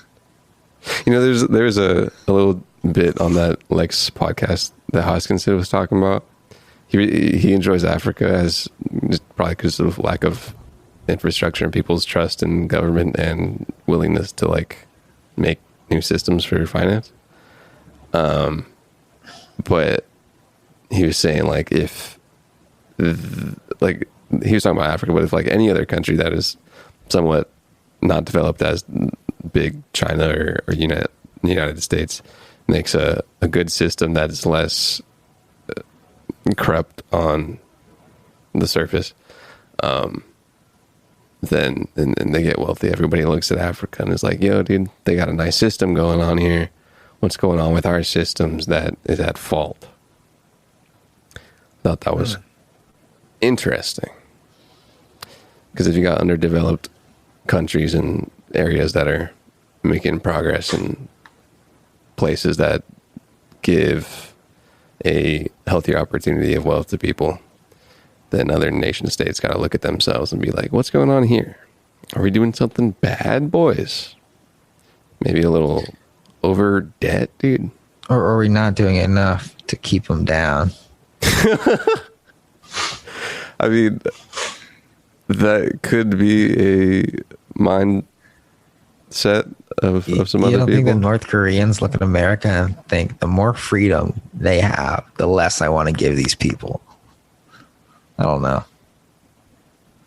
You know, there's a little bit on that Lex podcast that Hoskinson was talking about. He enjoys Africa as just probably because of lack of infrastructure and people's trust in government and willingness to like make new systems for finance. But he was saying like if like he was talking about Africa, but if like any other country that is somewhat not developed as big China or United States makes a good system that is less corrupt on the surface, then they get wealthy. Everybody looks at Africa and is like, yo, dude, they got a nice system going on here. What's going on with our systems that is at fault? Thought that was interesting. Because if you got underdeveloped countries and areas that are making progress in places that give a healthier opportunity of wealth to people, then other nation states got to look at themselves and be like, what's going on here? Are we doing something bad, boys? Maybe a little over debt, dude. Or are we not doing enough to keep them down? I mean, that could be a mindset of some You other don't think the people. North Koreans look at America and think the more freedom they have, the less I want to give these people? I don't know.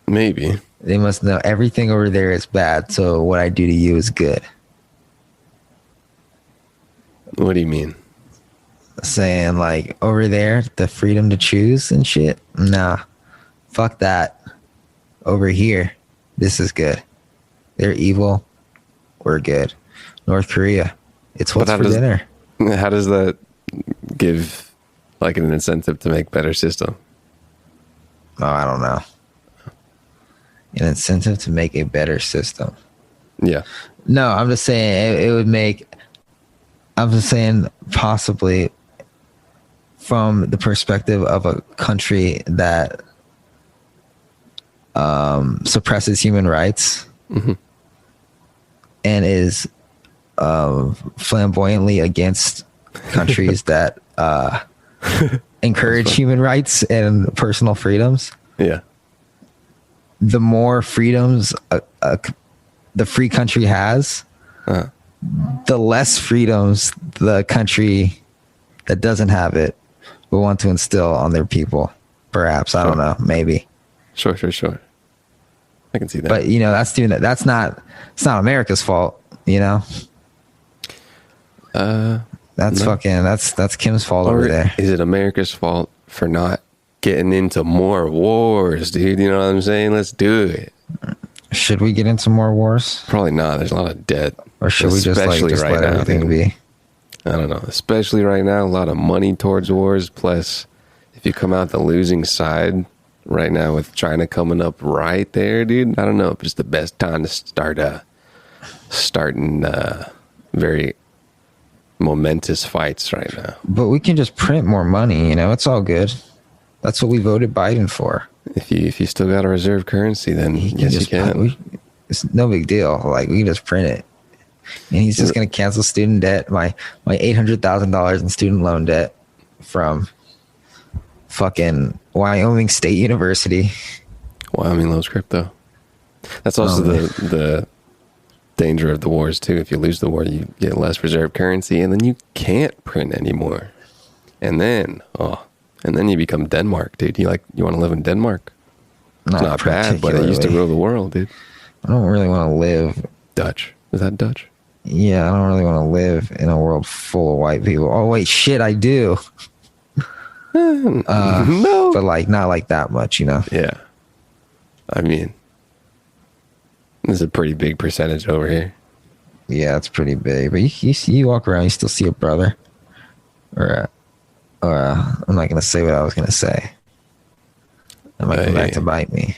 Maybe. They must know everything over there is bad, so what I do to you is good. What do you mean? Saying like over there, the freedom to choose and shit. Nah, fuck that. Over here, this is good. They're evil. We're good. North Korea, it's what's for dinner. How does that give like an incentive to make better system? Oh, I don't know. An incentive to make a better system. Yeah. No, I'm just saying it would make. I'm just saying possibly from the perspective of a country that suppresses human rights and is flamboyantly against countries that encourage human rights and personal freedoms. Yeah. The more freedoms the free country has, the less freedoms the country that doesn't have it will want to instill on their people. Perhaps. I don't know. Maybe. Sure. I can see that. But, you know, that's doing that. It's not America's fault, you know? That's no. that's Kim's fault Or over there. is it America's fault for not getting into more wars, dude? You know what I'm saying? Let's do it. Should we get into more wars? Probably not. There's a lot of debt. Or should we just let everything be? I don't know. Especially right now, a lot of money towards wars. Plus, if you come out the losing side right now with China coming up right there, dude, I don't know if it's the best time to starting very momentous fights right now. But we can just print more money, you know? It's all good. That's what we voted Biden for. If you still got a reserve currency, then yes, you can. It's no big deal. Like, we can just print it. And he's just going to cancel student debt, my $800,000 in student loan debt from fucking Wyoming State University. Wyoming loves crypto. That's also the danger of the wars too. If you lose the war, you get less reserve currency, and then you can't print anymore. And then you become Denmark, dude. You want to live in Denmark? It's not bad, but it used to rule the world, dude. I don't really want to live. Dutch. Is that Dutch? Yeah, I don't really want to live in a world full of white people. Oh wait, shit, I do. No, but like not like that much, you know. Yeah, I mean, There's a pretty big percentage over here. Yeah, it's pretty big. But you walk around, you still see a brother. Or I'm not going to say what I was going to say. That might come back to bite me.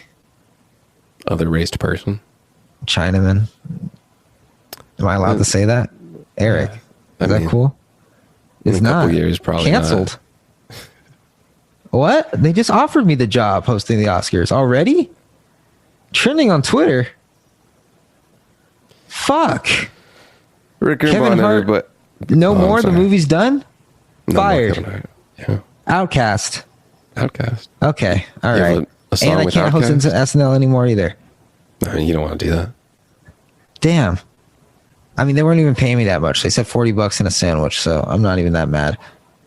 Other raced person? Chinaman. Am I allowed to say that? Eric. Is that cool? It's in a couple not. years, probably canceled. What? They just offered me the job hosting the Oscars already? Trending on Twitter. Fuck. Rick and Kevin Bond, Hart. everybody. No more. The movie's done. No Fired. Yeah. Outcast. Outcast. Okay. All You have right. a song And I with can't host into Outkast? SNL anymore either. I mean, you don't want to do that. Damn. I mean, they weren't even paying me that much. They said $40 in a sandwich, so I'm not even that mad.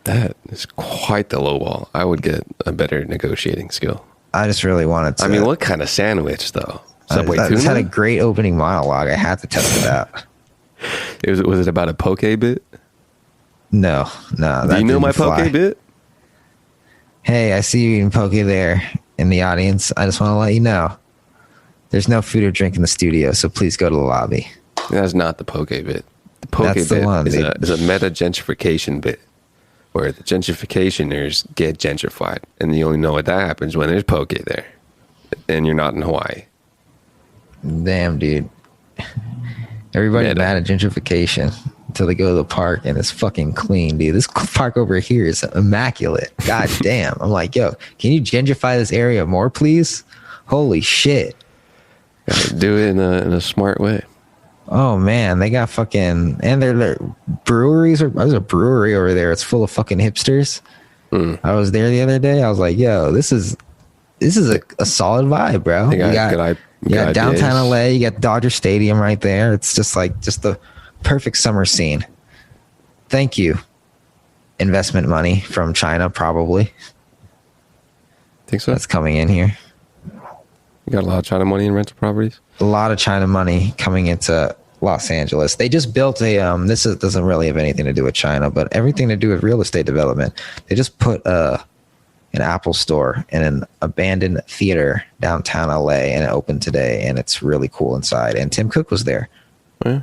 That is quite the lowball. I would get a better negotiating skill. I just really wanted to. I mean, what kind of sandwich, though? Subway I just had a tuna? great opening monologue. I had to test it out. Was it about a poke bit? No. Do you know my poke bit? Hey, I see you eating poke there in the audience. I just want to let you know there's no food or drink in the studio, so please go to the lobby. That's not the poke bit. The poke That's the bit one, is dude. a meta gentrification bit where the gentrificationers get gentrified. And you only know what that happens when there's poke there. And you're not in Hawaii. Damn, dude. Everybody's Meta. mad at gentrification until they go to the park and it's fucking clean, dude. This park over here is immaculate. God damn. I'm like, yo, can you gentrify this area more, please? Holy shit. Gotta do it in a smart way. Oh man, they got fucking, and their breweries. There's a brewery over there. It's full of fucking hipsters. I was there the other day. I was like, yo, this is a solid vibe, bro. They got You got good downtown ideas. LA. You got Dodger Stadium right there. It's just the perfect summer scene. Thank you. Investment money from China, probably. Think so? That's coming in here. You got a lot of China money in rental properties? A lot of China money coming into Los Angeles. They just built doesn't really have anything to do with China, but everything to do with real estate development. They just put an Apple store in an abandoned theater downtown LA, and it opened today, and it's really cool inside. And Tim Cook was there. Yeah.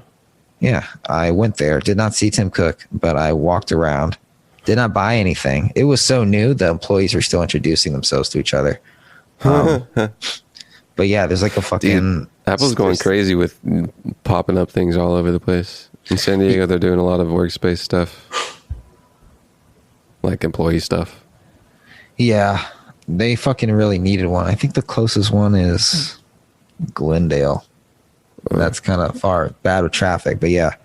Yeah, I went there. Did not see Tim Cook, but I walked around. Did not buy anything. It was so new. The employees were still introducing themselves to each other. But yeah, there's like a fucking... Dude, Apple's going crazy with popping up things all over the place. In San Diego, they're doing a lot of workspace stuff. Like employee stuff. Yeah, they fucking really needed one. I think the closest one is Glendale. That's kind of far, bad with traffic, but yeah.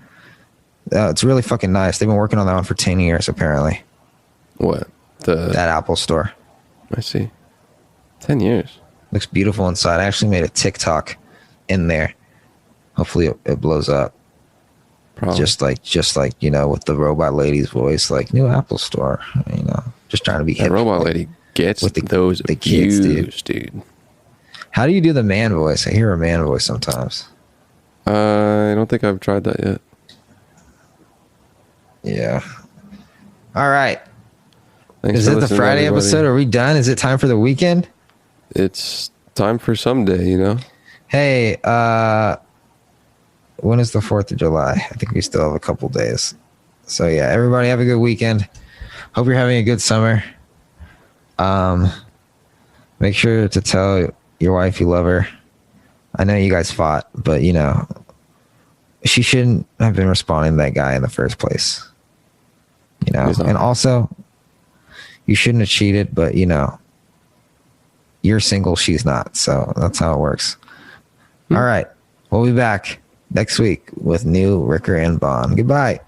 It's really fucking nice. They've been working on that one for 10 years, apparently. What? That Apple store. I see. 10 years. Looks beautiful inside. I actually made a TikTok in there. Hopefully it blows up. Probably. Just like, you know, with the robot lady's voice, like new Apple store, you know, just trying to be That hip. robot lady gets with those the kids, views, dude. How do you do the man voice? I hear a man voice sometimes. I don't think I've tried that yet. Yeah. All right. Thanks Is for it the listening, Friday everybody. episode? Are we done? Is it time for the weekend? It's time for someday, you know? Hey, when is the 4th of July? I think we still have a couple days. So yeah, everybody have a good weekend. Hope you're having a good summer. Make sure to tell your wife you love her. I know you guys fought, but you know, she shouldn't have been responding to that guy in the first place. You know, and also you shouldn't have cheated, but you know, you're single, she's not. So that's how it works. All right. We'll be back next week with new Ricker and Bond. Goodbye.